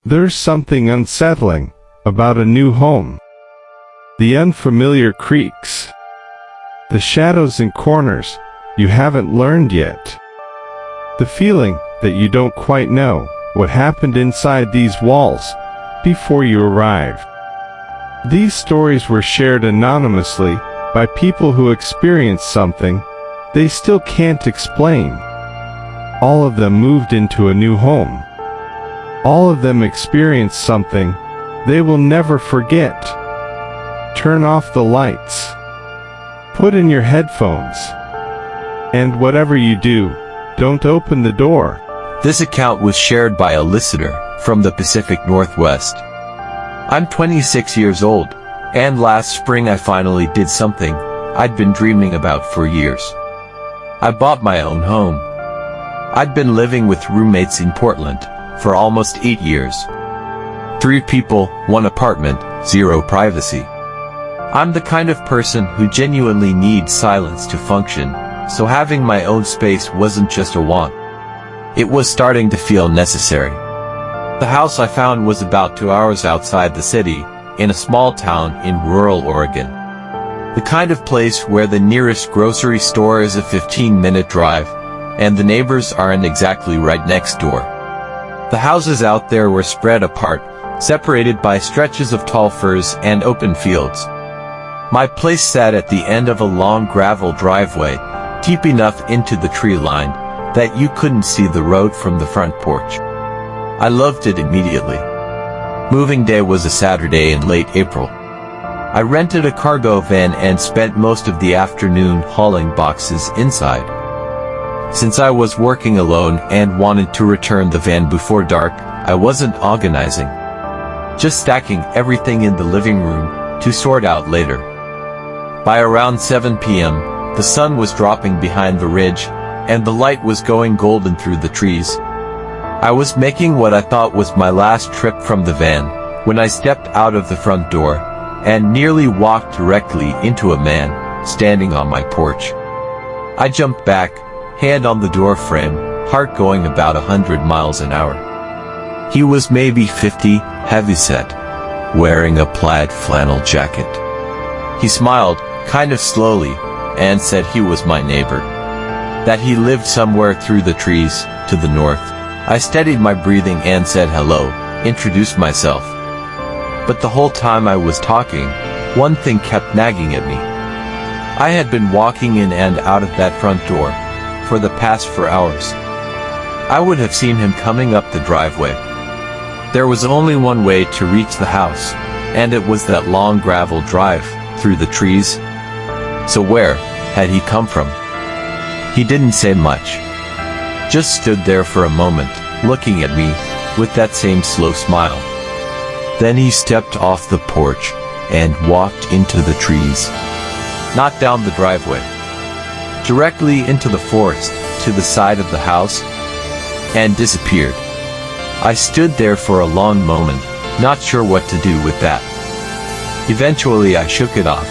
There's something unsettling about a new home. The unfamiliar creaks. The shadows in corners you haven't learned yet. The feeling that you don't quite know what happened inside these walls before you arrived. These stories were shared anonymously by people who experienced something they still can't explain. All of them moved into a new home. All of them experienced something they will never forget. Turn off the lights. Put in your headphones. And whatever you do, don't open the door. This account was shared by a listener from the Pacific Northwest. I'm 26 years old, and last spring I finally did something I'd been dreaming about for years. I bought my own home. I'd been living with roommates in Portland for almost 8 years. 3 people, 1 apartment, 0 privacy. I'm the kind of person who genuinely needs silence to function, so having my own space wasn't just a want. It was starting to feel necessary. The house I found was about 2 hours outside the city, in a small town in rural Oregon. The kind of place where the nearest grocery store is a 15-minute drive, and the neighbors aren't exactly right next door. The houses out there were spread apart, separated by stretches of tall firs and open fields. My place sat at the end of a long gravel driveway, deep enough into the tree line that you couldn't see the road from the front porch. I loved it immediately. Moving day was a Saturday in late April. I rented a cargo van and spent most of the afternoon hauling boxes inside. Since I was working alone and wanted to return the van before dark, I wasn't organizing. Just stacking everything in the living room to sort out later. By around 7 p.m., the sun was dropping behind the ridge, and the light was going golden through the trees. I was making what I thought was my last trip from the van, when I stepped out of the front door, and nearly walked directly into a man, standing on my porch. I jumped back, hand on the door frame, heart going about 100 miles an hour. He was maybe 50, heavyset, wearing a plaid flannel jacket. He smiled, kind of slowly, and said he was my neighbor. That he lived somewhere through the trees, to the north. I steadied my breathing and said hello, introduced myself. But the whole time I was talking, one thing kept nagging at me. I had been walking in and out of that front door for the past 4 hours. I would have seen him coming up the driveway. There was only one way to reach the house, and it was that long gravel drive through the trees. So where had he come from? He didn't say much. Just stood there for a moment, looking at me with that same slow smile. Then he stepped off the porch and walked into the trees. Not down the driveway. Directly into the forest, to the side of the house, and disappeared. I stood there for a long moment, not sure what to do with that. Eventually I shook it off.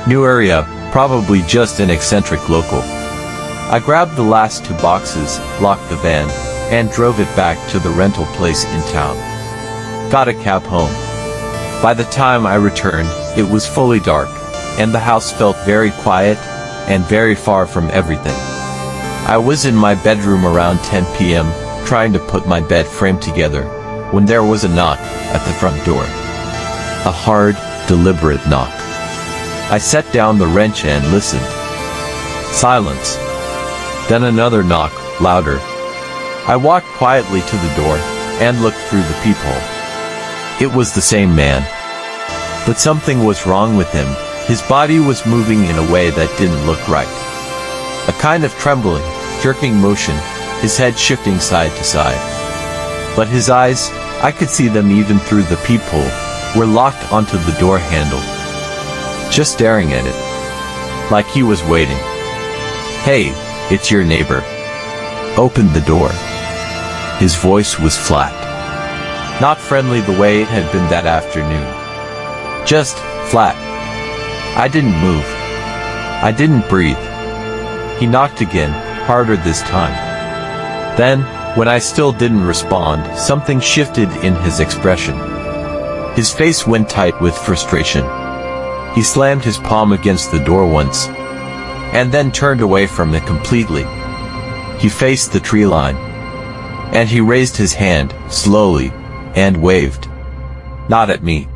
New area, probably just an eccentric local. I grabbed the last 2 boxes, locked the van, and drove it back to the rental place in town. Got a cab home. By the time I returned, it was fully dark, and the house felt very quiet and very far from everything. I was in my bedroom around 10 p.m., trying to put my bed frame together, when there was a knock at the front door. A hard, deliberate knock. I set down the wrench and listened. Silence. Then another knock, louder. I walked quietly to the door and looked through the peephole. It was the same man. But something was wrong with him. His body was moving in a way that didn't look right. A kind of trembling, jerking motion, his head shifting side to side. But his eyes, I could see them even through the peephole, were locked onto the door handle. Just staring at it. Like he was waiting. "Hey, it's your neighbor. Open the door." His voice was flat. Not friendly the way it had been that afternoon. Just flat. I didn't move. I didn't breathe. He knocked again, harder this time. Then, When I still didn't respond, something shifted in his expression. His face went tight with frustration. He slammed his palm against the door once, and then turned away from it completely. He faced the tree line, and he raised his hand, slowly, and waved. Not at me.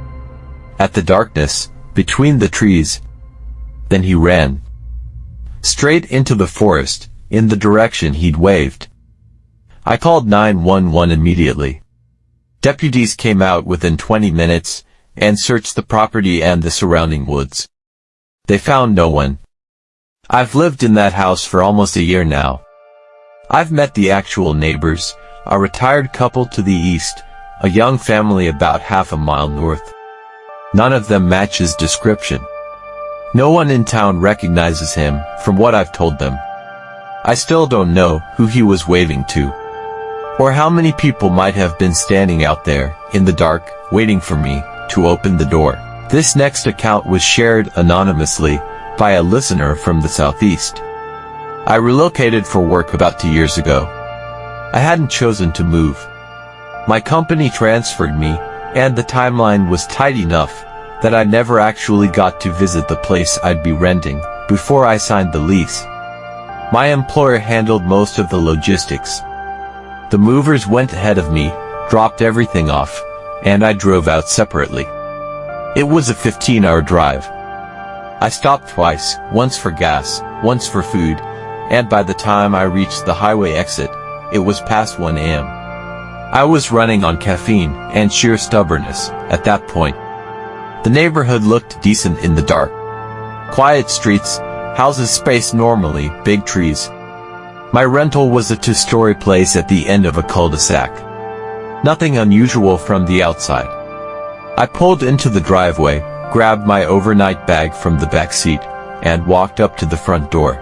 At the darkness, between the trees. Then he ran. Straight into the forest, in the direction he'd waved. I called 911 immediately. Deputies came out within 20 minutes, and searched the property and the surrounding woods. They found no one. I've lived in that house for almost a year now. I've met the actual neighbors, a retired couple to the east, a young family about half a mile north. None of them match his description. No one in town recognizes him, from what I've told them. I still don't know who he was waving to, or how many people might have been standing out there, in the dark, waiting for me to open the door. This next account was shared anonymously by a listener from the southeast. I relocated for work about 2 years ago. I hadn't chosen to move. My company transferred me, and the timeline was tight enough that I never actually got to visit the place I'd be renting before I signed the lease. My employer handled most of the logistics. The movers went ahead of me, dropped everything off, and I drove out separately. It was a 15-hour drive. I stopped twice, once for gas, once for food, and by the time I reached the highway exit, it was past 1 a.m. I was running on caffeine and sheer stubbornness at that point. The neighborhood looked decent in the dark. Quiet streets, houses spaced normally, big trees. My rental was a 2-story place at the end of a cul-de-sac. Nothing unusual from the outside. I pulled into the driveway, grabbed my overnight bag from the back seat, and walked up to the front door.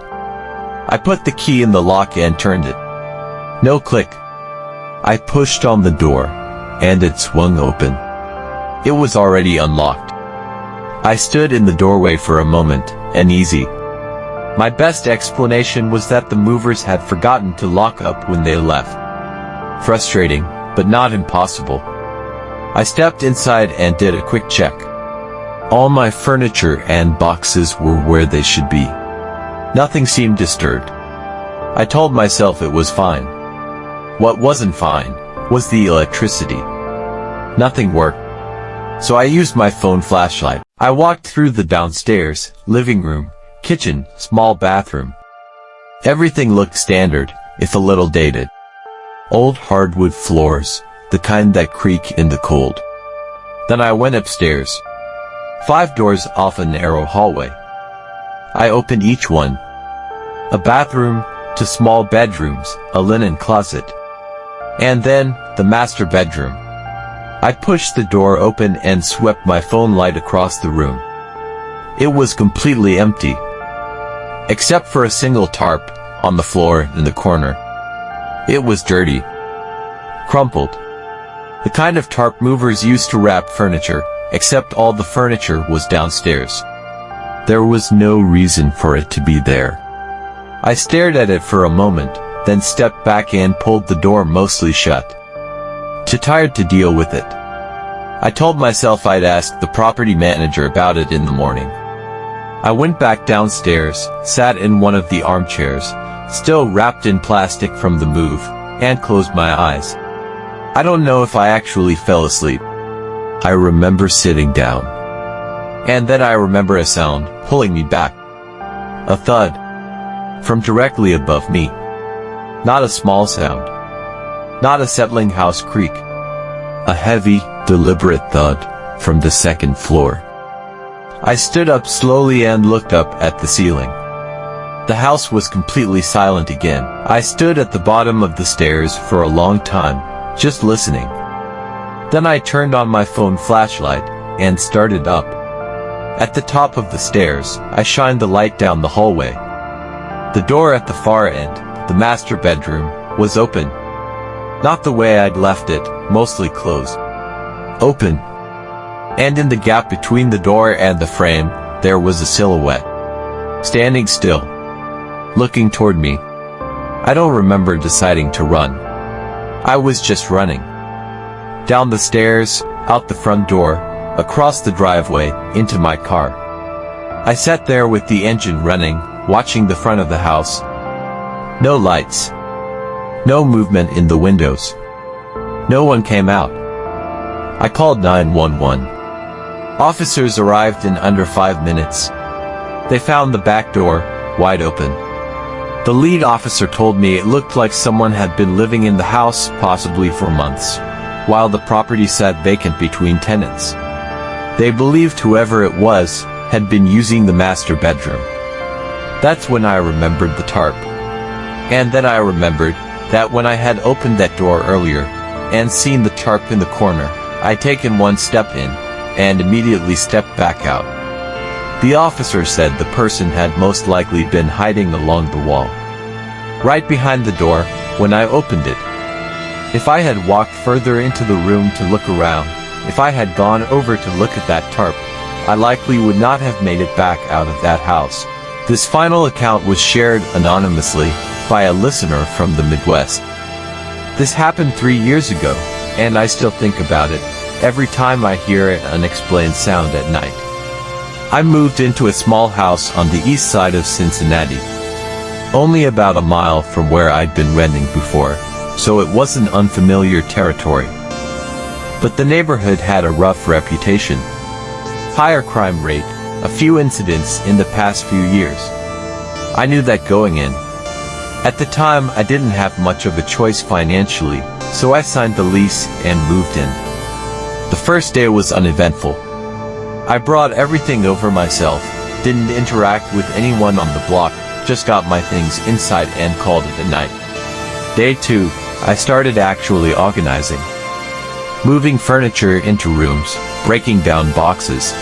I put the key in the lock and turned it. No click. I pushed on the door, and it swung open. It was already unlocked. I stood in the doorway for a moment, uneasy. My best explanation was that the movers had forgotten to lock up when they left. Frustrating, but not impossible. I stepped inside and did a quick check. All my furniture and boxes were where they should be. Nothing seemed disturbed. I told myself it was fine. What wasn't fine was the electricity. Nothing worked. So I used my phone flashlight. I walked through the downstairs, living room, kitchen, small bathroom. Everything looked standard, if a little dated. Old hardwood floors, the kind that creak in the cold. Then I went upstairs. 5 doors off a narrow hallway. I opened each one. A bathroom, 2 small bedrooms, a linen closet. And then, the master bedroom. I pushed the door open and swept my phone light across the room. It was completely empty, except for a single tarp on the floor in the corner. It was dirty, crumpled. The kind of tarp movers used to wrap furniture, except all the furniture was downstairs. There was no reason for it to be there. I stared at it for a moment, then stepped back and pulled the door mostly shut. Too tired to deal with it. I told myself I'd ask the property manager about it in the morning. I went back downstairs, sat in one of the armchairs, still wrapped in plastic from the move, and closed my eyes. I don't know if I actually fell asleep. I remember sitting down. And then I remember a sound pulling me back. A thud. From directly above me. Not a small sound. Not a settling house creak. A heavy, deliberate thud from the second floor. I stood up slowly and looked up at the ceiling. The house was completely silent again. I stood at the bottom of the stairs for a long time, just listening. Then I turned on my phone flashlight and started up. At the top of the stairs, I shined the light down the hallway. The door at the far end, the master bedroom, was open. Not the way I'd left it, mostly closed. Open. And in the gap between the door and the frame, there was a silhouette. Standing still. Looking toward me. I don't remember deciding to run. I was just running. Down the stairs, out the front door, across the driveway, into my car. I sat there with the engine running, watching the front of the house. No lights. No movement in the windows. No one came out. I called 911. Officers arrived in under 5 minutes. They found the back door wide open. The lead officer told me it looked like someone had been living in the house, possibly for months, while the property sat vacant between tenants. They believed whoever it was had been using the master bedroom. That's when I remembered the tarp. And then I remembered that when I had opened that door earlier and seen the tarp in the corner, I'd taken one step in and immediately stepped back out. The officer said the person had most likely been hiding along the wall, right behind the door, when I opened it. If I had walked further into the room to look around, if I had gone over to look at that tarp, I likely would not have made it back out of that house. This final account was shared anonymously by a listener from the Midwest. This happened 3 years ago, and I still think about it every time I hear an unexplained sound at night. I moved into a small house on the east side of Cincinnati, only about a mile from where I'd been renting before, so it wasn't unfamiliar territory. But the neighborhood had a rough reputation. Higher crime rate, a few incidents in the past few years. I knew that going in. At the time, I didn't have much of a choice financially, so I signed the lease and moved in. The first day was uneventful. I brought everything over myself, didn't interact with anyone on the block, just got my things inside and called it a night. Day 2, I started actually organizing. Moving furniture into rooms, breaking down boxes.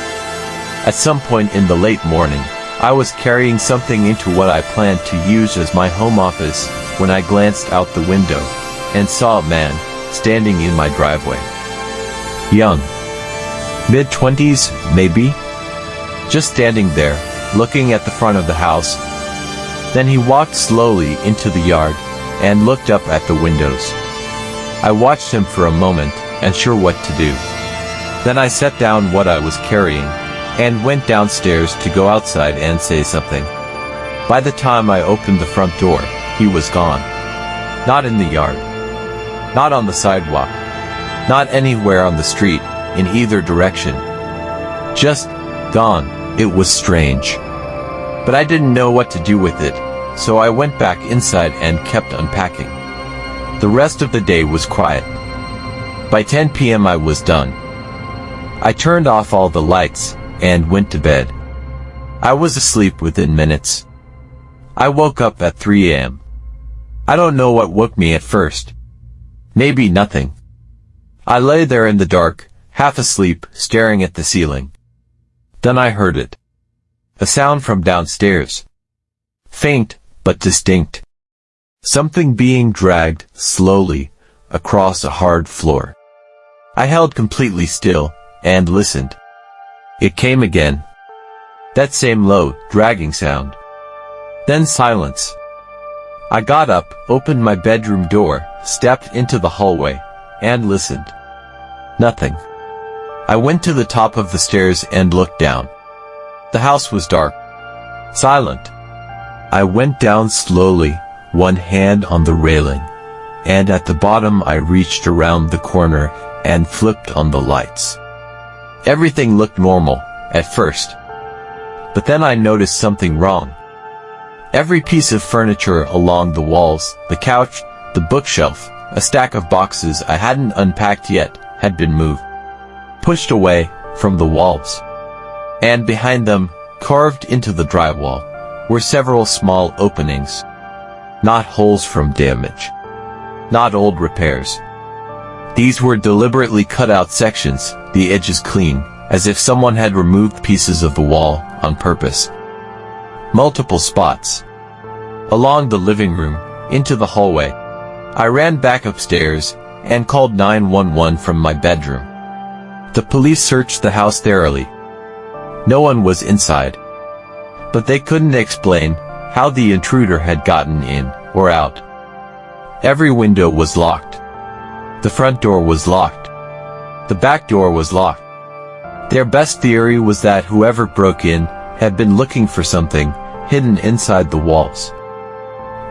At some point in the late morning, I was carrying something into what I planned to use as my home office when I glanced out the window and saw a man standing in my driveway. Young. Mid-20s, maybe? Just standing there, looking at the front of the house. Then he walked slowly into the yard and looked up at the windows. I watched him for a moment, unsure what to do. Then I set down what I was carrying and went downstairs to go outside and say something. By the time I opened the front door, he was gone. Not in the yard. Not on the sidewalk. Not anywhere on the street, in either direction. Just gone. It was strange. But I didn't know what to do with it, so I went back inside and kept unpacking. The rest of the day was quiet. By 10 p.m. I was done. I turned off all the lights and went to bed. I was asleep within minutes. I woke up at 3 a.m. I don't know what woke me at first. Maybe nothing. I lay there in the dark, half asleep, staring at the ceiling. Then I heard it. A sound from downstairs. Faint, but distinct. Something being dragged, slowly, across a hard floor. I held completely still, and listened. It came again. That same low, dragging sound. Then silence. I got up, opened my bedroom door, stepped into the hallway, and listened. Nothing. I went to the top of the stairs and looked down. The house was dark. Silent. I went down slowly, one hand on the railing, and at the bottom I reached around the corner and flipped on the lights. Everything looked normal, at first. But then I noticed something wrong. Every piece of furniture along the walls, the couch, the bookshelf, a stack of boxes I hadn't unpacked yet, had been moved. Pushed away from the walls. And behind them, carved into the drywall, were several small openings. Not holes from damage. Not old repairs. These were deliberately cut out sections, the edges clean, as if someone had removed pieces of the wall on purpose. Multiple spots. Along the living room, into the hallway. I ran back upstairs and called 911 from my bedroom. The police searched the house thoroughly. No one was inside. But they couldn't explain how the intruder had gotten in or out. Every window was locked. The front door was locked. The back door was locked. Their best theory was that whoever broke in had been looking for something hidden inside the walls.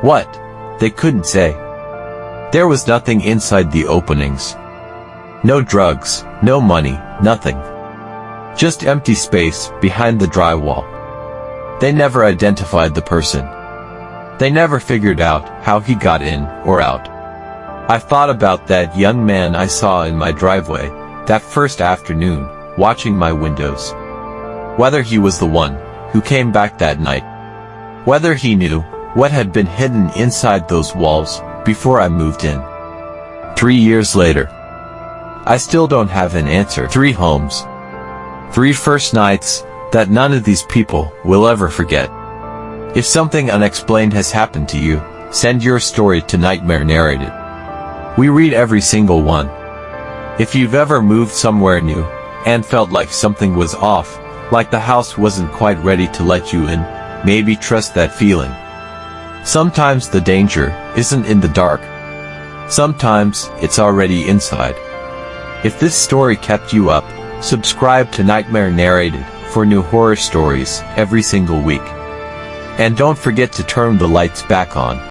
What? They couldn't say. There was nothing inside the openings. No drugs, no money, nothing. Just empty space behind the drywall. They never identified the person. They never figured out how he got in or out. I thought about that young man I saw in my driveway that first afternoon, watching my windows. Whether he was the one who came back that night. Whether he knew what had been hidden inside those walls before I moved in. 3 years later. I still don't have an answer. 3 homes. 3 first nights that none of these people will ever forget. If something unexplained has happened to you, send your story to Nightmare Narrated. We read every single one. If you've ever moved somewhere new and felt like something was off, like the house wasn't quite ready to let you in, maybe trust that feeling. Sometimes the danger isn't in the dark. Sometimes it's already inside. If this story kept you up, subscribe to Nightmare Narrated for new horror stories every single week. And don't forget to turn the lights back on.